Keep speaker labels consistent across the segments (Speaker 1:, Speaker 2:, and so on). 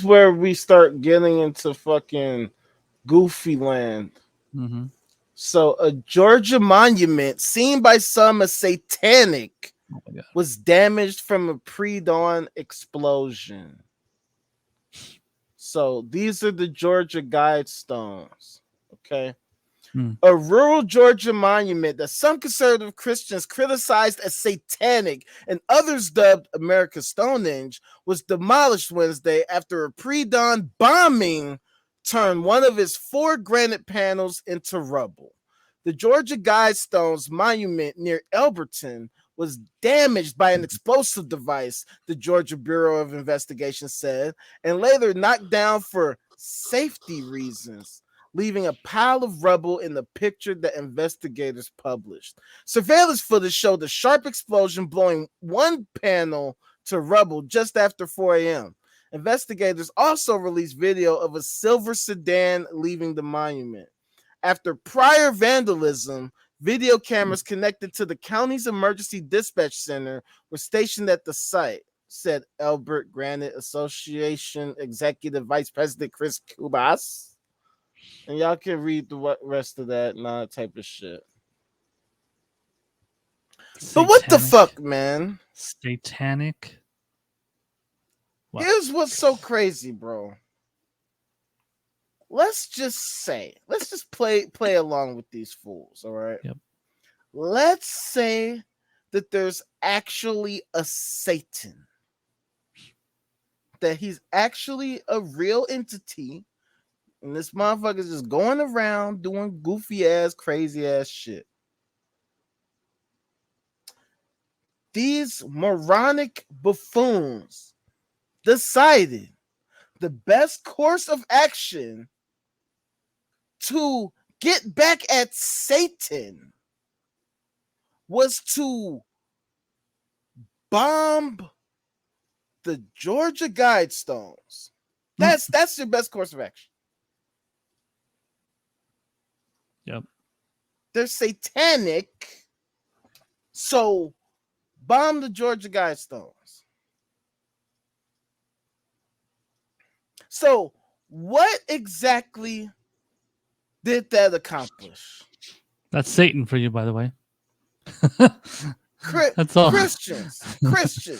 Speaker 1: where we start getting into fucking goofy land.
Speaker 2: Mm-hmm.
Speaker 1: So, a Georgia monument seen by some as satanic
Speaker 2: Oh my god.
Speaker 1: was damaged from a pre-dawn explosion. So, these are the Georgia Guidestones. Okay.
Speaker 2: Mm.
Speaker 1: A rural Georgia monument that some conservative Christians criticized as satanic and others dubbed America's Stonehenge was demolished Wednesday after a pre-dawn bombing turned one of its 4 granite panels into rubble. The Georgia Guidestones monument near Elberton was damaged by an explosive device, the Georgia Bureau of Investigation said, and later knocked down for safety reasons, leaving a pile of rubble in the picture that investigators published. Surveillance footage showed a sharp explosion blowing one panel to rubble just after 4 a.m. Investigators also released video of a silver sedan leaving the monument. After prior vandalism, video cameras connected to the county's emergency dispatch center were stationed at the site, said Albert Granite Association Executive Vice President Chris Kubas. And y'all can read the rest of that and all that type of shit. But what the
Speaker 2: Satanic.
Speaker 1: fuck, man?
Speaker 2: Satanic. What?
Speaker 1: Here's what's so crazy, bro. Let's just play along with these fools, all right?
Speaker 2: Yep.
Speaker 1: Let's say that there's actually a Satan. That he's actually a real entity. And this motherfucker's just going around doing goofy ass, crazy ass shit. These moronic buffoons decided the best course of action to get back at Satan was to bomb the Georgia Guidestones. That's your best course of action.
Speaker 2: Yep.
Speaker 1: They're satanic, so bomb the Georgia Guidestones. So, what exactly did that accomplish?
Speaker 2: That's Satan for you, by the way.
Speaker 1: That's all. Christians,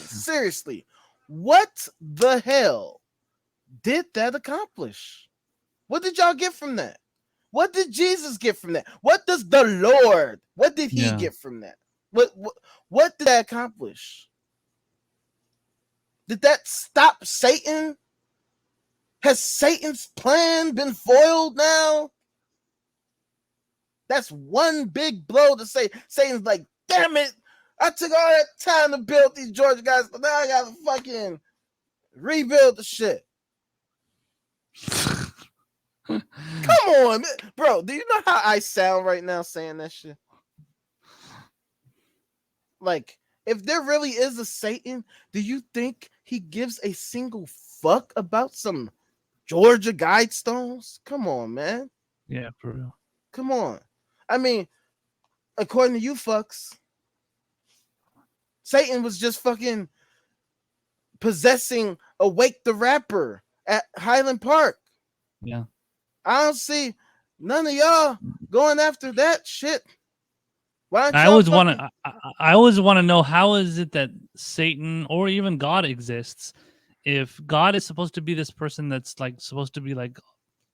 Speaker 1: seriously, what the hell did that accomplish? What did y'all get from that? What did Jesus get from that? What does the Lord, what did he get from that? What did that accomplish? Did that stop Satan? Has Satan's plan been foiled now? That's one big blow to say. Satan's like, damn it, I took all that time to build these Georgia guys, but now I gotta fucking rebuild the shit. Come on, man. Bro, do you know how I sound right now saying that shit? Like, if there really is a Satan, do you think he gives a single fuck about some Georgia Guidestones? Come on, man.
Speaker 2: Yeah, for real.
Speaker 1: Come on. I mean, according to you fucks, Satan was just fucking possessing Awake the Rapper at Highland Park.
Speaker 2: Yeah.
Speaker 1: I don't see none of y'all going after that shit. Why don't
Speaker 2: I always want to. I always want to know, how is it that Satan or even God exists? If God is supposed to be this person that's like supposed to be like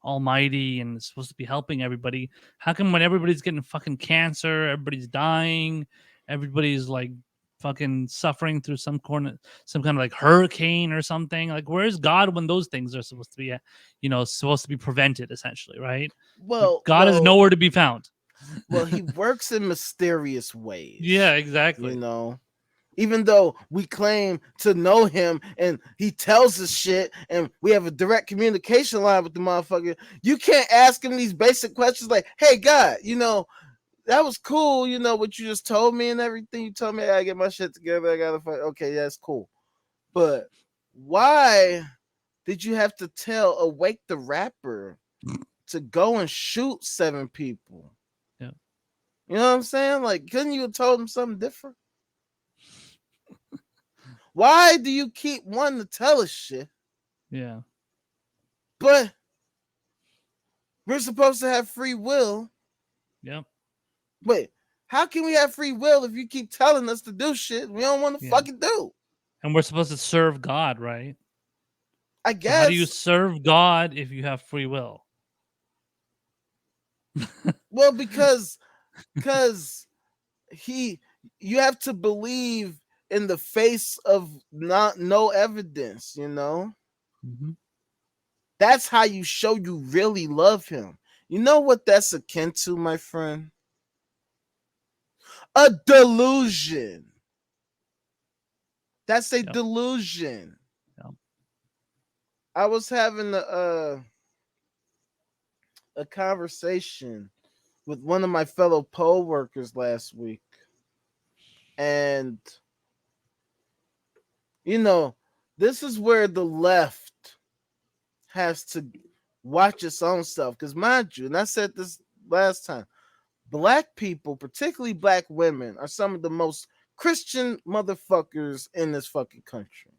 Speaker 2: almighty and is supposed to be helping everybody, how come when everybody's getting fucking cancer, everybody's dying, everybody's like fucking suffering through some kind of like hurricane or something? Like, where's God when those things are supposed to be, supposed to be prevented, essentially, right?
Speaker 1: Well,
Speaker 2: God is nowhere to be found.
Speaker 1: Well, he works in mysterious ways.
Speaker 2: Yeah, exactly.
Speaker 1: You know, even though we claim to know him and he tells us shit and we have a direct communication line with the motherfucker, you can't ask him these basic questions like, hey, God, that was cool, what you just told me and everything. You told me I gotta get my shit together. I gotta fight. Okay, that's cool. But why did you have to tell Awake the Rapper to go and shoot 7 people?
Speaker 2: Yeah.
Speaker 1: You know what I'm saying? Like, couldn't you have told him something different? Why do you keep wanting to tell us shit?
Speaker 2: Yeah.
Speaker 1: But we're supposed to have free will.
Speaker 2: Yep.
Speaker 1: Wait, how can we have free will if you keep telling us to do shit we don't want to
Speaker 2: Yeah.
Speaker 1: fucking do?
Speaker 2: And we're supposed to serve God, right?
Speaker 1: I
Speaker 2: So how do you
Speaker 1: guess.
Speaker 2: serve God if you have free will?
Speaker 1: Well, because he you have to believe in the face of not no evidence, you know?
Speaker 2: Hmm.
Speaker 1: That's how you show you really love him. You know what that's akin to, my friend? A delusion. That's a
Speaker 2: Yep.
Speaker 1: delusion.
Speaker 2: Yep.
Speaker 1: I was having a conversation with one of my fellow poll workers last week. And, you know, this is where the left has to watch its own self. Because, mind you, and I said this last time, black people, particularly black women, are some of the most Christian motherfuckers in this fucking country.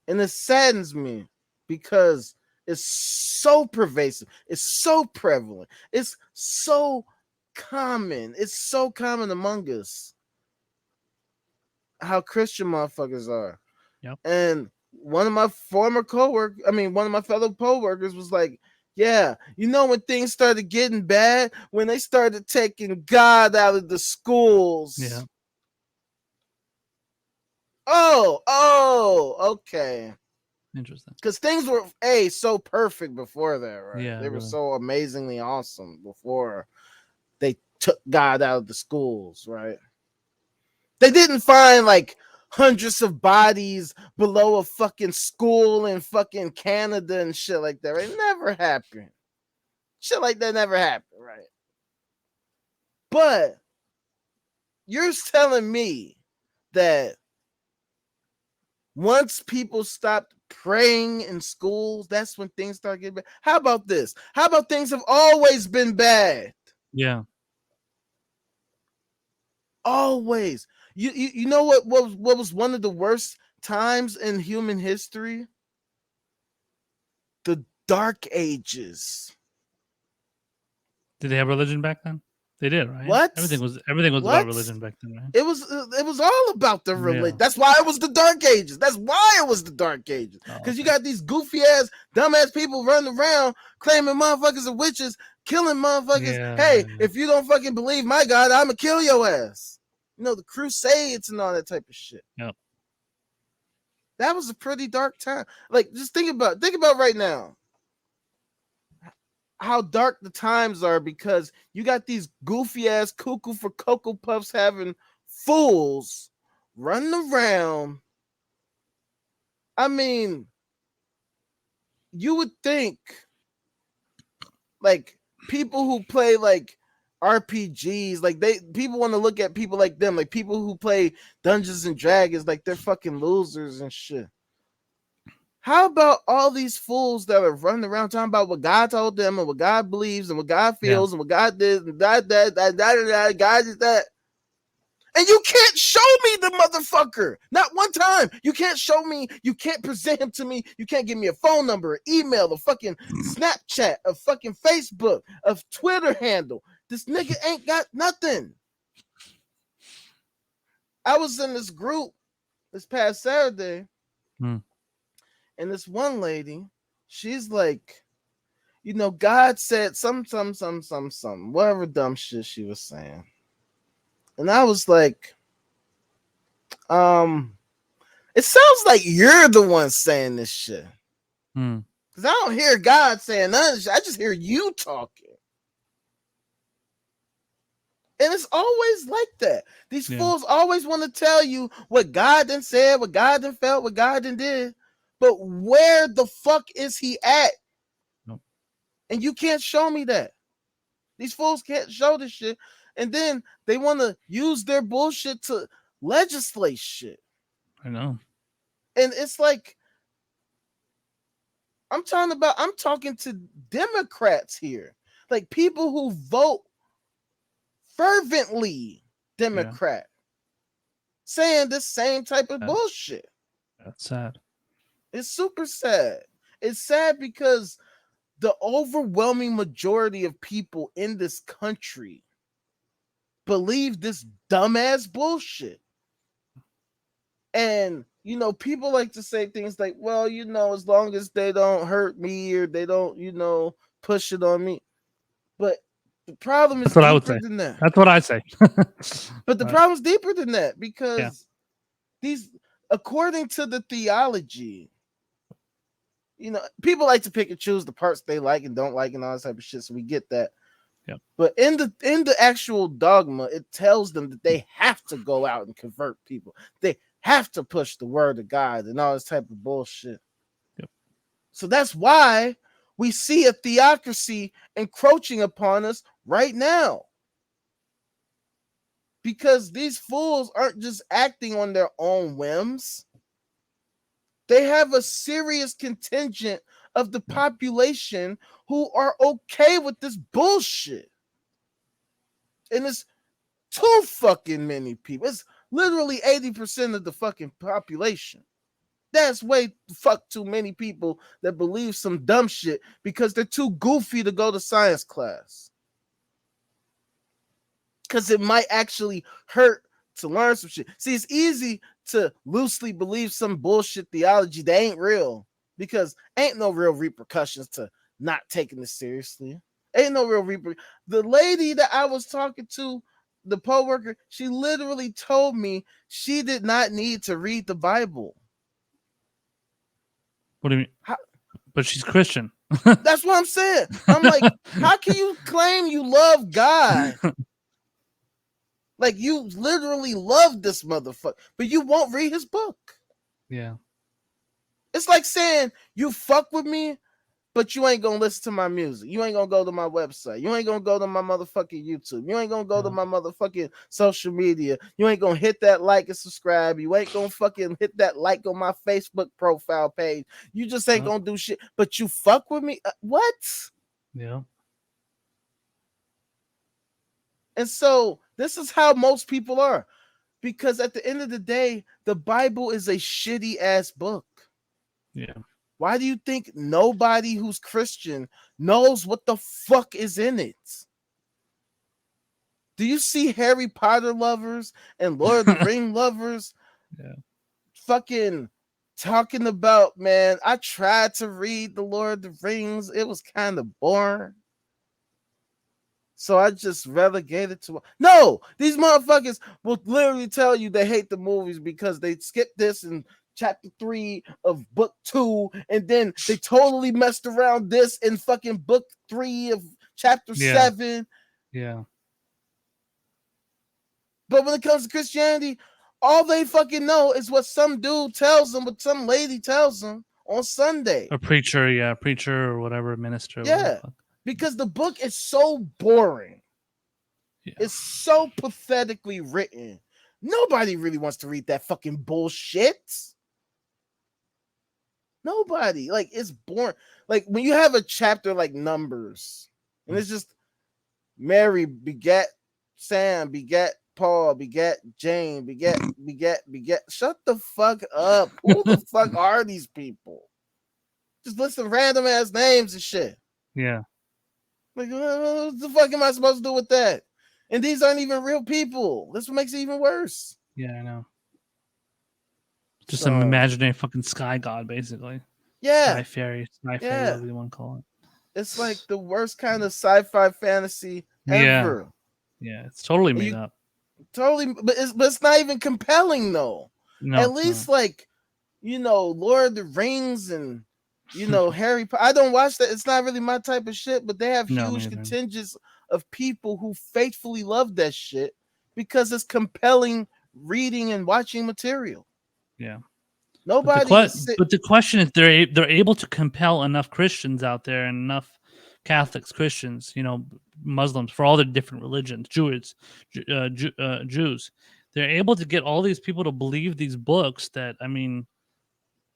Speaker 1: And it saddens me because it's so pervasive, it's so prevalent, it's so common, it's so common among us how Christian motherfuckers are.
Speaker 2: Yep.
Speaker 1: And one of my former coworkers, I mean, one of my fellow co-workers was like, yeah, you know, when things started getting bad, when they started taking God out of the
Speaker 2: Yeah.
Speaker 1: schools. Okay.
Speaker 2: Interesting.
Speaker 1: Because things were so perfect before that, right?
Speaker 2: Yeah.
Speaker 1: They were
Speaker 2: Really.
Speaker 1: so amazingly awesome before they took God out of the schools, right? They didn't find like hundreds of bodies below a fucking school in fucking Canada and shit like that, right? It never happened. Shit like that never happened, right? But you're telling me that once people stopped praying in schools, that's when things start getting bad. How about this? How about things have always been bad?
Speaker 2: Yeah.
Speaker 1: Always. You know what was one of the worst times in human history? The Dark Ages.
Speaker 2: Did they have religion back then? They did, right?
Speaker 1: What?
Speaker 2: Everything was about
Speaker 1: What?
Speaker 2: religion back then, right?
Speaker 1: It was all about the religion.
Speaker 2: Yeah.
Speaker 1: That's why it was the Dark Ages. That's why it was the Dark Ages.
Speaker 2: Oh,
Speaker 1: Because you
Speaker 2: okay.
Speaker 1: got these goofy ass, dumbass people running around claiming motherfuckers are witches, killing motherfuckers.
Speaker 2: Yeah.
Speaker 1: Hey,
Speaker 2: Yeah.
Speaker 1: if you don't fucking believe my God, I'ma kill your ass. You know, the Crusades and all that type of shit.
Speaker 2: Yep.
Speaker 1: That was a pretty dark time. Like, just think about right now how dark the times are because you got these goofy ass cuckoo for cocoa puffs having fools running around. I mean, you would think like people who play like RPGs, like people want to look at people like them, like people who play Dungeons and Dragons, like they're fucking losers and shit. How about all these fools that are running around talking about what God told them and what God believes and what God
Speaker 2: Yeah.
Speaker 1: feels and what God did and that God is that. And you can't show me the motherfucker. Not one time. You can't show me. You can't present him to me. You can't give me a phone number, an email, a fucking Snapchat, a fucking Facebook, a Twitter handle. This nigga ain't got nothing. I was in this group this past Saturday,
Speaker 2: Hmm.
Speaker 1: and this one lady, she's like, God said some, whatever dumb shit she was saying. And I was like, it sounds like you're the one saying this shit.
Speaker 2: Hmm.
Speaker 1: Because I don't hear God saying none of this shit. I just hear you talking. And it's always like that. These
Speaker 2: Yeah.
Speaker 1: fools always want to tell you what God done said, what God done felt, what God done did. But where the fuck is he at?
Speaker 2: Nope.
Speaker 1: And you can't show me that. These fools can't show this shit. And then they want to use their bullshit to legislate shit.
Speaker 2: I know.
Speaker 1: And it's like, I'm talking to Democrats here. Like people who vote fervently
Speaker 2: Yeah.
Speaker 1: Democrat saying this same type of
Speaker 2: Sad.
Speaker 1: bullshit.
Speaker 2: That's sad.
Speaker 1: It's super sad. It's sad because the overwhelming majority of people in this country believe this dumbass bullshit. And people like to say things like, well, as long as they don't hurt me or they don't, push it on me. But the problem is
Speaker 2: That's what I would
Speaker 1: deeper
Speaker 2: say.
Speaker 1: than that.
Speaker 2: That's what I say.
Speaker 1: But the
Speaker 2: Right.
Speaker 1: problem is deeper than that
Speaker 2: Yeah.
Speaker 1: because these, according to the theology, people like to pick and choose the parts they like and don't like and all that type of shit. So we get that.
Speaker 2: Yeah.
Speaker 1: But in the actual dogma, it tells them that they have to go out and convert people. They have to push the word of God and all this type of bullshit.
Speaker 2: Yep.
Speaker 1: So that's why we see a theocracy encroaching upon us right now. Because these fools aren't just acting on their own whims. They have a serious contingent of the population who are okay with this bullshit. And it's too fucking many people. It's literally 80% of the fucking population. That's way fuck too many people that believe some dumb shit because they're too goofy to go to science class. Because it might actually hurt to learn some shit. See, it's easy to loosely believe some bullshit theology that ain't real because ain't no real repercussions to not taking this seriously. Ain't no real The lady that I was talking to, the poll worker, she literally told me she did not need to read the Bible.
Speaker 2: What do you mean?
Speaker 1: How,
Speaker 2: But she's Christian.
Speaker 1: that's what I'm saying. I'm like, how can you claim you love God? Like, you literally love this motherfucker, but you won't read his book.
Speaker 2: Yeah.
Speaker 1: It's like saying you fuck with me, but you ain't gonna listen to my music. You ain't gonna go to my website. You ain't gonna go to my motherfucking YouTube. You ain't gonna go to my motherfucking social media. You ain't gonna hit that like and subscribe. You ain't gonna fucking hit that like on my Facebook profile page. You just ain't gonna do shit, but you fuck with me? What?
Speaker 2: Yeah.
Speaker 1: And so this is how most people are. Because at the end of the day, the Bible is a shitty ass book.
Speaker 2: Yeah.
Speaker 1: Why do you think nobody who's Christian knows what the fuck is in it? Do you see Harry Potter lovers and Lord of the Ring lovers fucking talking about, man, I tried to read the Lord of the Rings. It was kind of boring. So I just relegated to no. These motherfuckers will literally tell you they hate the movies because they skipped this in chapter 3 of book 2, and then they totally messed around this in fucking book 3 of chapter 7.
Speaker 2: Yeah.
Speaker 1: But when it comes to Christianity, all they fucking know is what some dude tells them, what some lady tells them on Sunday.
Speaker 2: A preacher, preacher or whatever, minister.
Speaker 1: Yeah, because the book is so boring. Yeah. It's so pathetically written. Nobody really wants to read that fucking bullshit. Nobody. Like, it's boring. Like, when you have a chapter like Numbers, and it's just Mary begat Sam, begat Paul, begat Jane, begat. Shut the fuck up. Who the fuck are these people? Just listen to random ass names and shit.
Speaker 2: Yeah.
Speaker 1: Like, what the fuck am I supposed to do with that? And these aren't even real people. This makes it even worse.
Speaker 2: Yeah, I know. Just some imaginary fucking sky god, basically.
Speaker 1: Yeah.
Speaker 2: Sky fairy, whatever you want to call it.
Speaker 1: It's like the worst kind of sci-fi fantasy ever.
Speaker 2: Yeah, it's totally made up.
Speaker 1: Totally, but it's not even compelling though. No, at least like, Lord of the Rings and Harry Potter. I don't watch that. It's not really my type of shit, but they have huge contingents of people who faithfully love that shit because it's compelling reading and watching material.
Speaker 2: Yeah.
Speaker 1: Nobody.
Speaker 2: But the question is, they're able to compel enough Christians out there and enough Catholics, Christians, Muslims, for all the different religions, Jews. They're able to get all these people to believe these books that, I mean,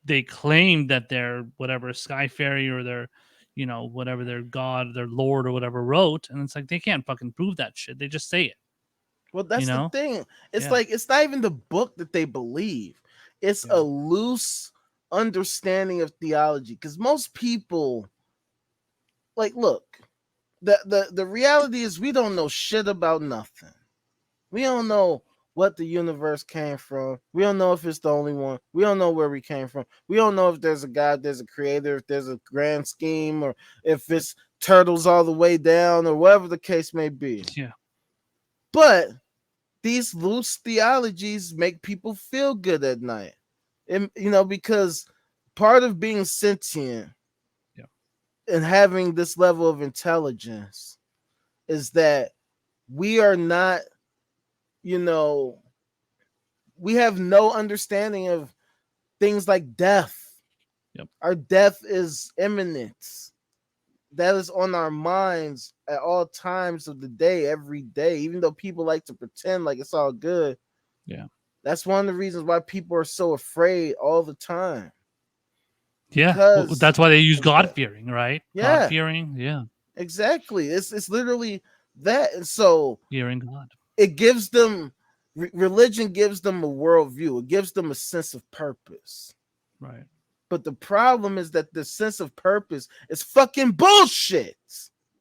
Speaker 2: they claim that they're whatever sky fairy or their, whatever their god, their lord or whatever wrote, and it's like they can't fucking prove that shit. They just say it.
Speaker 1: Well, that's the thing. It's like it's not even the book that they believe. It's a loose understanding of theology, because most people, like, look, the reality is we don't know shit about nothing. We don't know what the universe came from. We don't know if it's the only one. We don't know where we came from. We don't know if there's a God, there's a creator, if there's a grand scheme, or if it's turtles all the way down, or whatever the case may be.
Speaker 2: Yeah.
Speaker 1: But these loose theologies make people feel good at night. And, because part of being sentient
Speaker 2: Yeah.
Speaker 1: and having this level of intelligence is that we are not, you know, we have no understanding of things like death.
Speaker 2: Yep.
Speaker 1: Our death is imminent. That is on our minds at all times of the day, every day, even though people like to pretend like it's all good.
Speaker 2: Yeah.
Speaker 1: That's one of the reasons why people are so afraid all the time,
Speaker 2: Yeah.
Speaker 1: because
Speaker 2: That's why they use
Speaker 1: of
Speaker 2: God
Speaker 1: that.
Speaker 2: fearing, right? God
Speaker 1: Yeah,
Speaker 2: fearing. Yeah.
Speaker 1: exactly. It's literally that. And so
Speaker 2: Fearing God.
Speaker 1: it gives them, religion gives them a worldview, it gives them a sense of purpose.
Speaker 2: Right.
Speaker 1: But the problem is that the sense of purpose is fucking bullshit.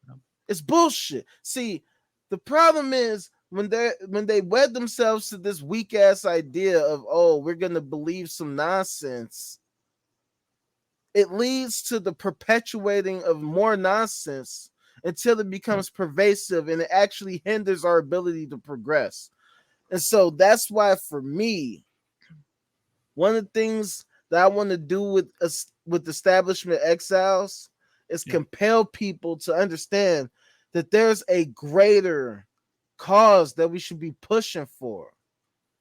Speaker 2: Yep.
Speaker 1: It's bullshit. See, the problem is when they wed themselves to this weak ass idea of, oh, we're gonna believe some nonsense, it leads to the perpetuating of more nonsense until it
Speaker 2: Yep.
Speaker 1: becomes pervasive and it actually hinders our ability to progress. And so that's why, for me, one of the things that I want to do with establishment exiles is
Speaker 2: Yeah.
Speaker 1: compel people to understand that there's a greater cause that we should be pushing for,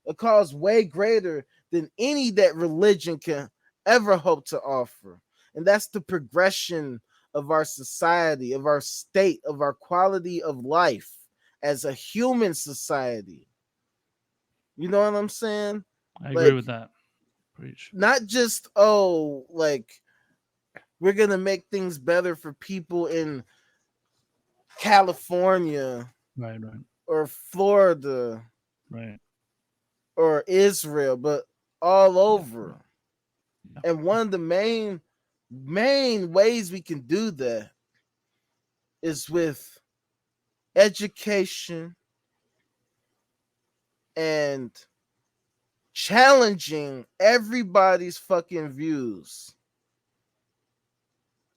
Speaker 1: a cause way greater than any that religion can ever hope to offer. And that's the progression of our society, of our state, of our quality of life as a human society. You know what I'm saying?
Speaker 2: I agree
Speaker 1: Like,
Speaker 2: with that. Preach.
Speaker 1: not just, oh, like, we're gonna make things better for people in California
Speaker 2: Right. Right.
Speaker 1: or Florida
Speaker 2: Right.
Speaker 1: or Israel, but all
Speaker 2: Yeah.
Speaker 1: over.
Speaker 2: Yeah.
Speaker 1: And one of the main ways we can do that is with education and challenging everybody's fucking views.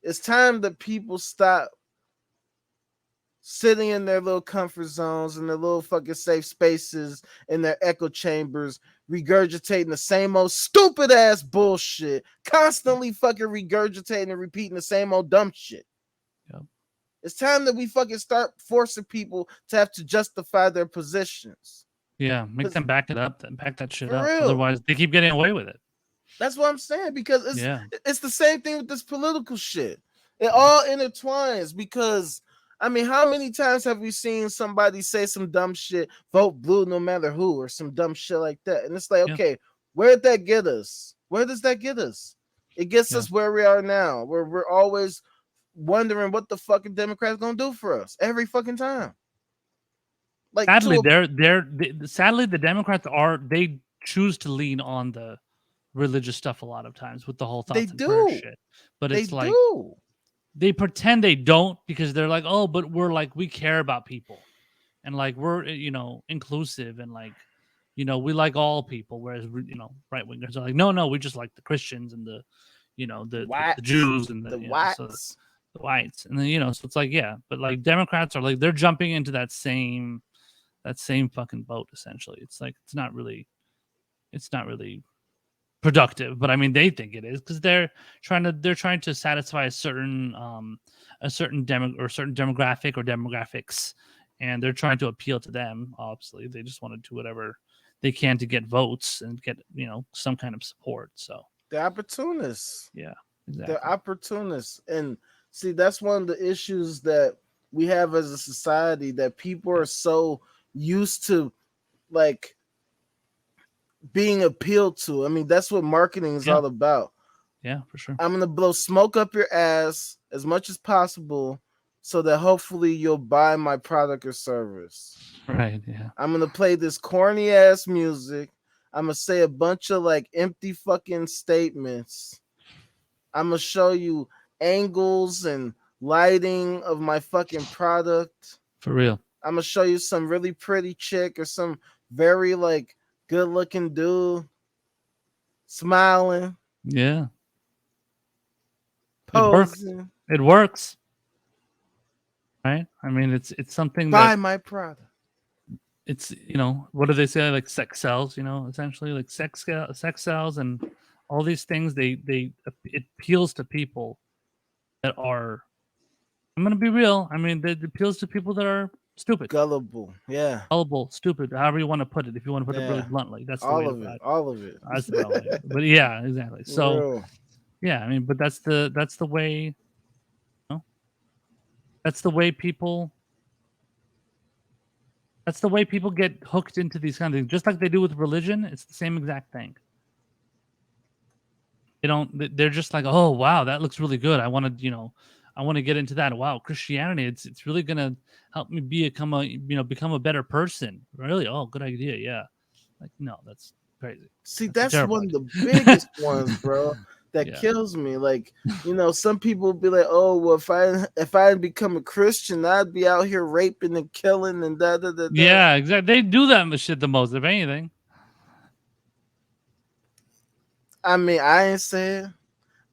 Speaker 1: It's time that people stop sitting in their little comfort zones, in their little fucking safe spaces, in their echo chambers, regurgitating the same old stupid ass bullshit,
Speaker 2: Yep.
Speaker 1: constantly fucking regurgitating and repeating the same old dumb shit.
Speaker 2: Yep.
Speaker 1: It's time that we fucking start forcing people to have to justify their positions.
Speaker 2: Yeah. Make
Speaker 1: Cause
Speaker 2: them back it up. Then back that shit
Speaker 1: for
Speaker 2: up.
Speaker 1: real,
Speaker 2: Otherwise, they keep getting away with it.
Speaker 1: that's what I'm saying. Because it's
Speaker 2: Yeah.
Speaker 1: it's the same thing with this political shit. It
Speaker 2: Yeah.
Speaker 1: all intertwines. Because I mean, how many times have we seen somebody say some dumb shit, vote blue no matter who, or some dumb shit like that? And it's like,
Speaker 2: Yeah.
Speaker 1: okay, where'd that get us? Where does that get us? It gets
Speaker 2: Yeah.
Speaker 1: us where we are now, where we're always wondering what the fucking Democrats gonna do for us every fucking time. Like,
Speaker 2: Sadly,
Speaker 1: to a
Speaker 2: sadly the Democrats they choose to lean on the religious stuff a lot of times with the whole
Speaker 1: they
Speaker 2: thoughts and prayer
Speaker 1: do,
Speaker 2: shit. But
Speaker 1: they
Speaker 2: it's like
Speaker 1: do.
Speaker 2: they pretend they don't because they're like, oh, but we're like we care about people and like we're inclusive and like we like all people. Whereas right wingers are like, no, no, we just like the Christians and the the
Speaker 1: Whites,
Speaker 2: Jews and
Speaker 1: the
Speaker 2: so
Speaker 1: whites.
Speaker 2: the whites and then so it's like yeah, but like Democrats are like they're jumping into that same fucking boat essentially. It's like it's not really productive, but I mean they think it is because they're trying to satisfy a certain demo or certain demographic or demographics, and they're trying to appeal to them. Obviously, they just want to do whatever they can to get votes and get some kind of support. So
Speaker 1: They're opportunists.
Speaker 2: yeah,
Speaker 1: They're
Speaker 2: exactly.
Speaker 1: opportunists. And see, that's one of the issues that we have as a society, that people are
Speaker 2: Yep.
Speaker 1: so used to, like, being appealed to. I mean, that's what marketing is
Speaker 2: Yeah,
Speaker 1: all about.
Speaker 2: yeah, for sure.
Speaker 1: I'm gonna blow smoke up your ass as much as possible so that hopefully you'll buy my product or service.
Speaker 2: Right. Yeah.
Speaker 1: I'm gonna play this corny ass music. I'm gonna say a bunch of like empty fucking statements. I'm gonna show you angles and lighting of my fucking product.
Speaker 2: For real.
Speaker 1: I'm gonna show you some really pretty chick or some very like good looking dude smiling,
Speaker 2: Yeah. It works.
Speaker 1: posing.
Speaker 2: It works. Right? I mean, it's something that
Speaker 1: Buy my product.
Speaker 2: it's, what do they say, like sex sells, essentially, like sex sells, and all these things, they it appeals to people that are, I'm gonna be real, I mean, it appeals to people that are stupid,
Speaker 1: Gullible. Yeah.
Speaker 2: gullible, stupid, however you want to put it. If you want to put it really
Speaker 1: Yeah.
Speaker 2: bluntly, that's the way
Speaker 1: All
Speaker 2: to
Speaker 1: of
Speaker 2: put
Speaker 1: it.
Speaker 2: it.
Speaker 1: All of it.
Speaker 2: That's the better way. But yeah, exactly. So
Speaker 1: Real.
Speaker 2: yeah, I mean, but that's the way, that's the way people that's the way people get hooked into these kind of things, just like they do with religion. It's the same exact thing. They don't. They're just like, oh wow, that looks really good. I want to get into that. Wow, Christianity. It's really gonna help me become a better person. Really? Oh, good idea. Yeah. Like no, that's crazy.
Speaker 1: See,
Speaker 2: That's a
Speaker 1: that's
Speaker 2: terrible
Speaker 1: one of the
Speaker 2: idea.
Speaker 1: biggest ones, bro. That
Speaker 2: Yeah.
Speaker 1: kills me. Like, some people be like, "Oh, well, if I had become a Christian, I'd be out here raping and killing and da da da da."
Speaker 2: Yeah. Exactly. They do that shit the most, if anything.
Speaker 1: I mean, I ain't saying,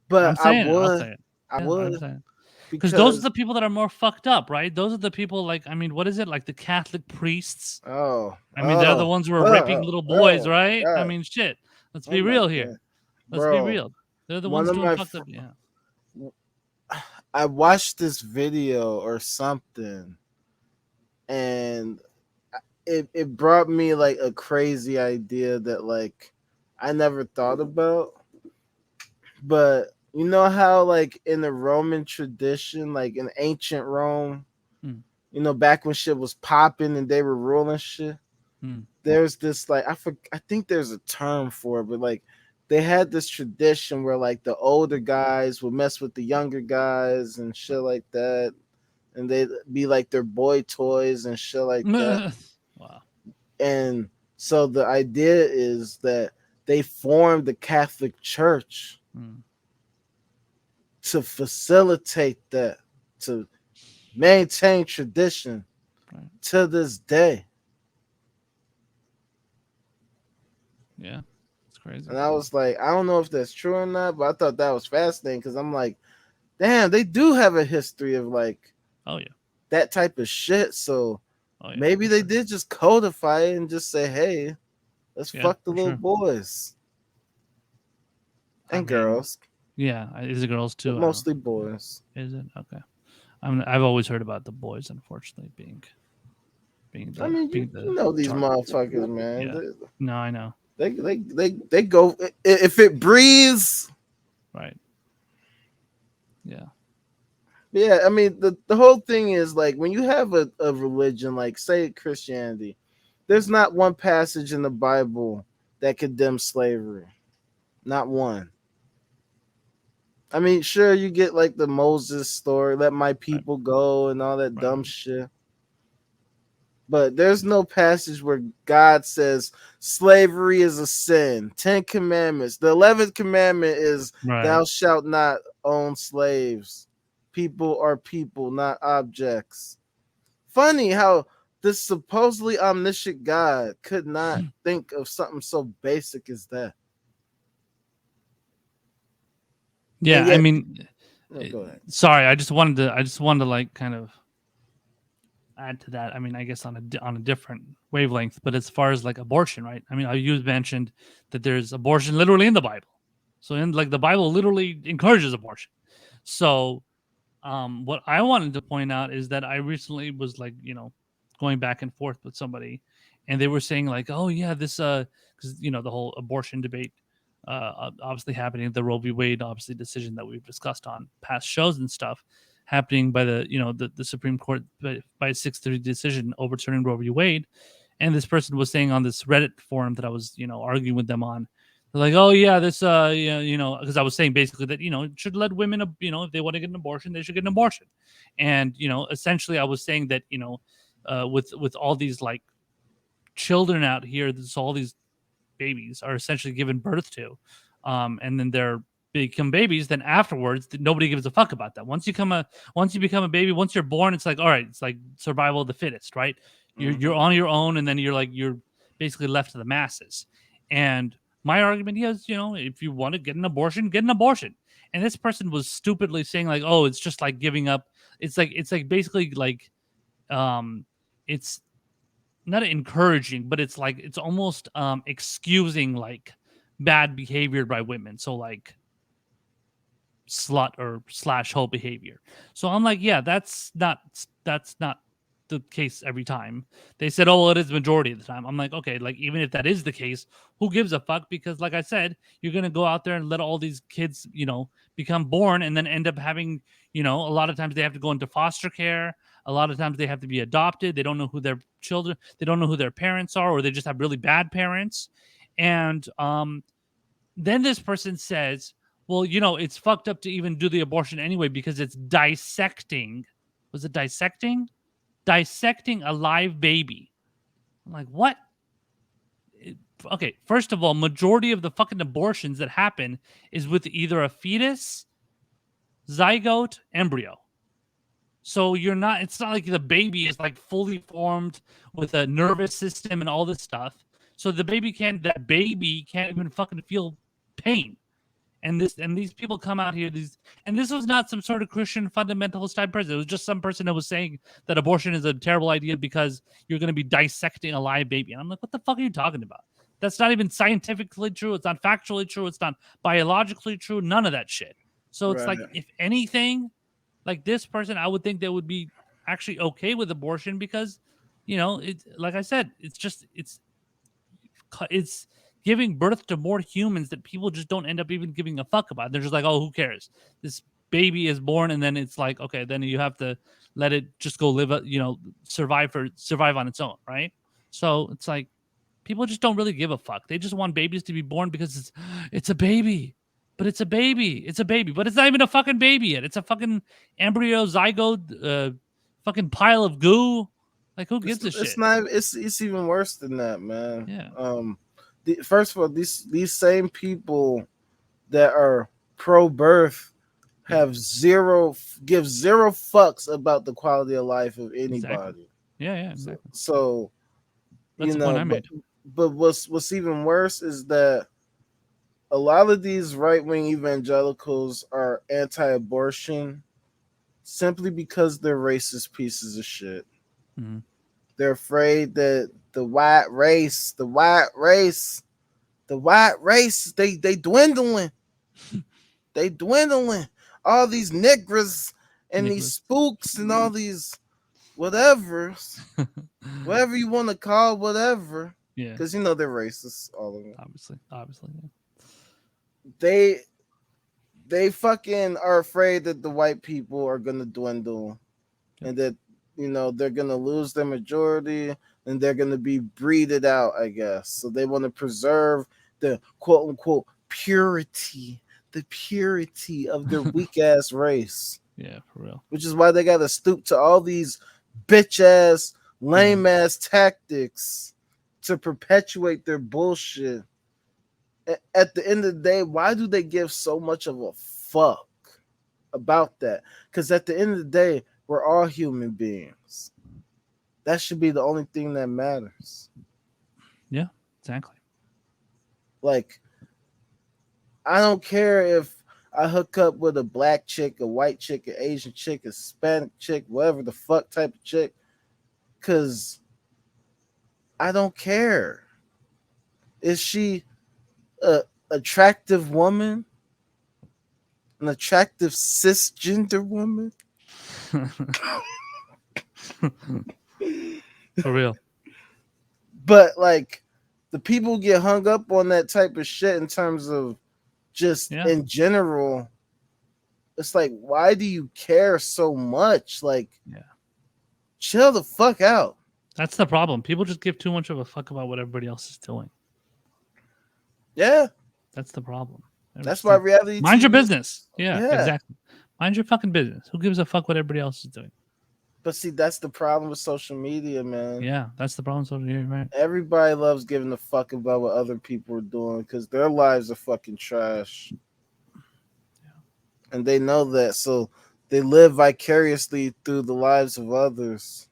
Speaker 1: but
Speaker 2: I'm saying it. I'll say it.
Speaker 1: I
Speaker 2: Yeah, I'm
Speaker 1: would,
Speaker 2: saying. Because those are
Speaker 1: because
Speaker 2: the people that are more fucked up, right? Those are the people, like, I mean, what is it? Like the Catholic priests.
Speaker 1: oh,
Speaker 2: I mean, they're the
Speaker 1: oh,
Speaker 2: ones who are raping
Speaker 1: oh,
Speaker 2: little boys,
Speaker 1: oh,
Speaker 2: right? I
Speaker 1: God,
Speaker 2: mean, shit. Let's
Speaker 1: oh
Speaker 2: be
Speaker 1: my
Speaker 2: real
Speaker 1: God,
Speaker 2: here. Let's be
Speaker 1: bro.
Speaker 2: real. They're the
Speaker 1: One
Speaker 2: ones
Speaker 1: of
Speaker 2: doing
Speaker 1: my,
Speaker 2: fucked up. Yeah.
Speaker 1: I watched this video or something, and it brought me like a crazy idea that like I never thought about. But you know how like in the Roman tradition, like in ancient Rome,
Speaker 2: Mm,
Speaker 1: back when shit was popping and they were ruling shit,
Speaker 2: mm,
Speaker 1: there's this like I think there's a term for it, but like they had this tradition where like the older guys would mess with the younger guys and shit like that, and they'd be like their boy toys and shit like that.
Speaker 2: wow.
Speaker 1: And so the idea is that they formed the Catholic Church
Speaker 2: Mm,
Speaker 1: to facilitate that, to maintain tradition
Speaker 2: right.
Speaker 1: to this day.
Speaker 2: Yeah. It's crazy.
Speaker 1: And I was like, I don't know if that's true or not, but I thought that was fascinating because I'm like, damn, they do have a history of like
Speaker 2: Oh, yeah.
Speaker 1: that type of shit. So
Speaker 2: Oh, yeah.
Speaker 1: maybe
Speaker 2: For
Speaker 1: they
Speaker 2: sure.
Speaker 1: did just codify it and just say, hey, let's
Speaker 2: Yeah.
Speaker 1: fuck the
Speaker 2: For
Speaker 1: little
Speaker 2: sure.
Speaker 1: boys
Speaker 2: I
Speaker 1: and
Speaker 2: mean,
Speaker 1: girls,
Speaker 2: yeah. Is it girls
Speaker 1: but
Speaker 2: too? I don't.
Speaker 1: mostly boys.
Speaker 2: Is it? Okay. I've always heard about the boys, unfortunately, being
Speaker 1: I
Speaker 2: the
Speaker 1: mean,
Speaker 2: being
Speaker 1: you
Speaker 2: the
Speaker 1: know these
Speaker 2: target.
Speaker 1: motherfuckers, man.
Speaker 2: Yeah. No, I know.
Speaker 1: They go if it breathes.
Speaker 2: Right. Yeah.
Speaker 1: Yeah, I mean the whole thing is like when you have a religion like say Christianity, there's not one passage in the Bible that condemns slavery. Not one. I mean, sure you get like the Moses story, let my
Speaker 2: Right.
Speaker 1: people go and all that
Speaker 2: Right.
Speaker 1: dumb shit. But there's no passage where God says slavery is a sin. 10 commandments. The 11th commandment is
Speaker 2: Right.
Speaker 1: thou shalt not own slaves. People are people, not objects. Funny how this supposedly omniscient God could not think of something so basic as that. And
Speaker 2: Yeah. I
Speaker 1: yet,
Speaker 2: mean,
Speaker 1: no, go ahead.
Speaker 2: sorry. I just wanted to like kind of add to that. I mean, I guess on a different wavelength, but as far as like abortion, right? I mean, you mentioned that there's abortion literally in the Bible. So in like the Bible literally encourages abortion. So what I wanted to point out is that I recently was like, going back and forth with somebody, and they were saying like, oh yeah, this because the whole abortion debate obviously happening, the Roe v. Wade obviously decision that we've discussed on past shows and stuff, happening by the Supreme Court by a 6-3 decision overturning Roe v. Wade, and this person was saying on this Reddit forum that I was arguing with them on. They're like, oh yeah, this yeah, because I was saying basically that should let women, if they want to get an abortion, they should get an abortion, and essentially I was saying that with all these like children out here, there's all these babies are essentially given birth to, and then they're become babies. Then afterwards, nobody gives a fuck about that. Once you become a baby, once you're born, it's like, all right, it's like survival of the fittest, right? You're on your own, and then you're basically left to the masses. And my argument is, if you want to get an abortion, get an abortion. And this person was stupidly saying like, oh, it's just like giving up. It's like basically like, um, it's not encouraging, but it's almost excusing like bad behavior by women. So like slut or slash hoe behavior. So I'm like, yeah, that's not the case every time. They said, oh, well, it is majority of the time. I'm like, okay, like even if that is the case, who gives a fuck? Because like I said, you're gonna go out there and let all these kids, become born and then end up having, a lot of times they have to go into foster care. A lot of times they have to be adopted. They don't know who their children, they don't know who their parents are, or they just have really bad parents. And then this person says, well, it's fucked up to even do the abortion anyway because it's dissecting. Was it dissecting? Dissecting a live baby. I'm like, what? Okay, first of all, majority of the fucking abortions that happen is with either a fetus, zygote, embryo. So it's not like the baby is like fully formed with a nervous system and all this stuff. So that baby can't even fucking feel pain. And these people come out here, and this was not some sort of Christian fundamentalist type person. It was just some person that was saying that abortion is a terrible idea because you're going to be dissecting a live baby. And I'm like, what the fuck are you talking about? That's not even scientifically true. It's not factually true. It's not biologically true. None of that shit. So it's like, if anything, like this person, I would think they would be actually okay with abortion because, like I said, it's giving birth to more humans that people just don't end up even giving a fuck about. They're just like, oh, who cares? This baby is born, and then it's like, okay, then you have to let it just go live, survive on its own, right? So it's like people just don't really give a fuck. They just want babies to be born because it's a baby. But it's a baby. It's a baby. But it's not even a fucking baby yet. It's a fucking embryo, zygote, fucking pile of goo. Like, who gives a shit?
Speaker 1: It's not. It's even worse than that, man.
Speaker 2: Yeah.
Speaker 1: First of all, these same people that are pro-birth give zero fucks about the quality of life of anybody.
Speaker 2: Exactly. Yeah, exactly.
Speaker 1: So
Speaker 2: that's the point I made.
Speaker 1: But what's even worse is that a lot of these right-wing evangelicals are anti-abortion simply because they're racist pieces of shit.
Speaker 2: Mm-hmm.
Speaker 1: They're afraid that the white race, they dwindling. They dwindling. All these niggas and these spooks and all these whatever you want to call whatever.
Speaker 2: Yeah.
Speaker 1: Because they're racist, all of them.
Speaker 2: Obviously.
Speaker 1: Yeah. They fucking are afraid that the white people are gonna dwindle, and that they're gonna lose their majority and they're gonna be breeded out, I guess. So they want to preserve the quote unquote purity of their weak ass race.
Speaker 2: Yeah, for real.
Speaker 1: Which is why they gotta stoop to all these bitch ass, lame ass tactics to perpetuate their bullshit. At the end of the day, why do they give so much of a fuck about that? Because at the end of the day, we're all human beings. That should be the only thing that matters.
Speaker 2: Yeah, exactly.
Speaker 1: Like, I don't care if I hook up with a black chick, a white chick, an Asian chick, a Hispanic chick, whatever the fuck type of chick, because I don't care. Is she a attractive woman? An attractive cisgender woman?
Speaker 2: For real.
Speaker 1: But like, the people get hung up on that type of shit in terms of just in general. It's like, why do you care so much? Like, chill the fuck out.
Speaker 2: That's the problem. People just give too much of a fuck about what everybody else is doing.
Speaker 1: Yeah.
Speaker 2: That's the problem.
Speaker 1: That's why reality
Speaker 2: Mind your business. Yeah, exactly. Mind your fucking business. Who gives a fuck what everybody else is doing?
Speaker 1: But see, that's the problem with social media, man.
Speaker 2: Yeah, that's the problem. So you're right.
Speaker 1: Everybody loves giving a fuck about what other people are doing because their lives are fucking trash. And they know that. So they live vicariously through the lives of others.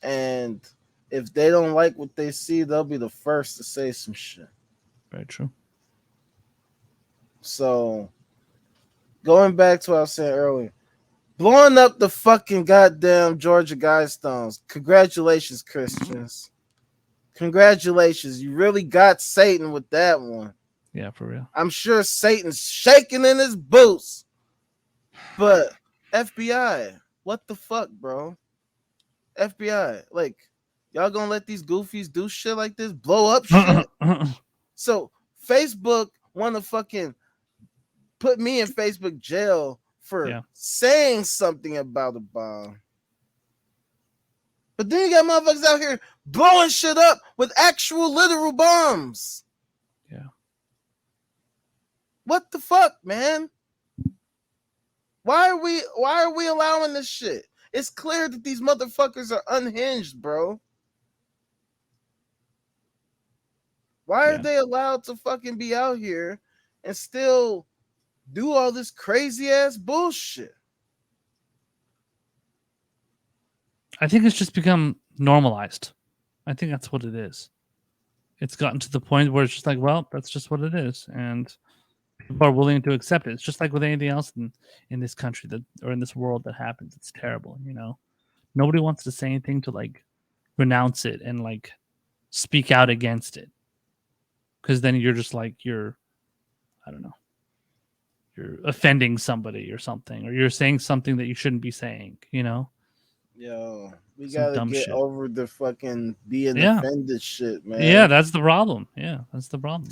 Speaker 1: And if they don't like what they see, they'll be the first to say some shit.
Speaker 2: Very true.
Speaker 1: So going back to what I was saying earlier, blowing up the fucking goddamn Georgia Guidestones. Congratulations, Christians. Congratulations. You really got Satan with that one.
Speaker 2: Yeah, for real.
Speaker 1: I'm sure Satan's shaking in his boots. But FBI, what the fuck, bro? FBI, like, y'all gonna let these goofies do shit like this? Blow up shit? So Facebook wanna fucking put me in Facebook jail for saying something about a bomb. But then you got motherfuckers out here blowing shit up with actual literal bombs.
Speaker 2: Yeah.
Speaker 1: What the fuck, man? Why are we allowing this shit? It's clear that these motherfuckers are unhinged, bro. Why are they allowed to fucking be out here and still do all this crazy ass bullshit?
Speaker 2: I think it's just become normalized. I think that's what it is. It's gotten to the point where it's just like, well, that's just what it is, and people are willing to accept it. It's just like with anything else in this country that or in this world that happens. It's terrible, you know. Nobody wants to say anything to like renounce it and like speak out against it, because then you're just like I don't know, you're offending somebody or something, or you're saying something that you shouldn't be saying, you know.
Speaker 1: Yo, we
Speaker 2: Some
Speaker 1: gotta
Speaker 2: dumb
Speaker 1: get
Speaker 2: shit.
Speaker 1: over the fucking being
Speaker 2: Yeah.
Speaker 1: offended shit, man.
Speaker 2: Yeah, that's the problem. Yeah, that's the problem.